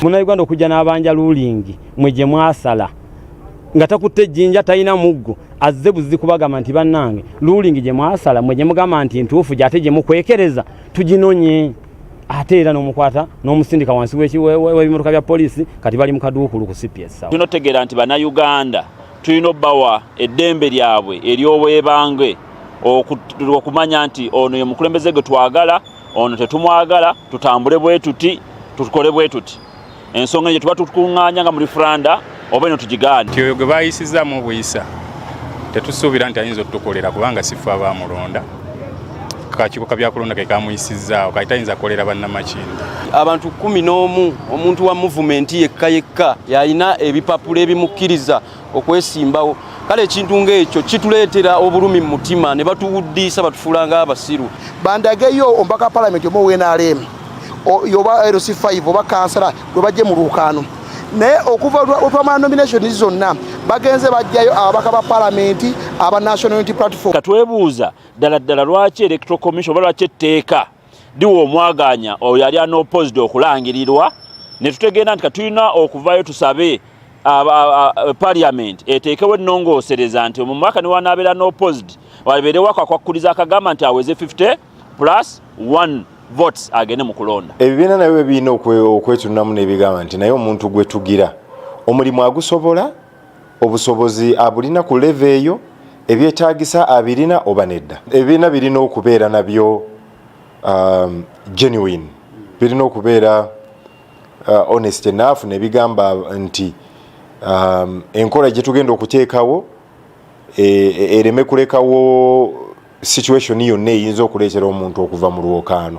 Munnayuganda okujja n'abanja ruling mwe gye mwasala nga takutte ejjinja talina muggo azze buzi kubagamba nti bannange ruling gye mwasala mwe gye mugamba nti ntuufu gy'ate gye mukwekereza tuginonye ate era n'omukwata n'omusindika wansi w'ebimotoka bya poliisi kati bali mu kaduukulu ku CPS. Tulina otegeera nti bannayuganda tulina obbawa eddembe lyabwe ery'obwebange okumanya nti ono ye mukulembeze gwe twagala, ono tetumwagala, tutambule bwe tuti, tukole bwe tuti. Ensonga gye tuba tukuŋŋaanya nga mu referenda oba eno tugigaane. Oyo gwe baayisizaamu obuyisa tetusuubira nti ayinza otukolera kubanga sifa abamulonda. Akakiiko ka byakulonda ke kamuyisizaawo kati tayinza kukolera bannamachindi. Abantu 11 omuntu wa movement yekka yalina ebipapula ebimukkiriza okwesimbawo. Kale ekintu ng'ekyo kituleetera obulumi mu mutima ne batuwuddisa batufuula ng'abasiru. Bandageyo ombaka parliament omu WNRM yoba LC5 oba kansala gwe bajje mu lukaano naye okuva olw'ama nomination zonna bagenze bajjayo ababaka ba parliament aba National Unity Platform. Katwebuuza ddala lwaki electoral commission oba lwaki etteeka diwa omwaganya oyo yali unopposed okulangirirwa ne tutegeera nti katulina okuvayo tusabe parliament eteekewo ennongoosereza nti omumaka ne wanaabeera unopposed wabeerewo akakwakuliza akagamba nti aweze 50+1 votes agende mu kulonda. Ebibiina nabyo birina okwetunamu n'ebigamba nti naye omuntu gwe tugira omulimu agusobola obusobozi abulina ku level eyo ebyetaagisa abirina oba nedda. Ebibiina birina okubeera nabyo genuine, birina okubeera honest enough ne bigamba nti enkola gye tugenda okuteekawo ereme kulekawo situation yonna eyinza okuleetera omuntu okuva mu lwokaano.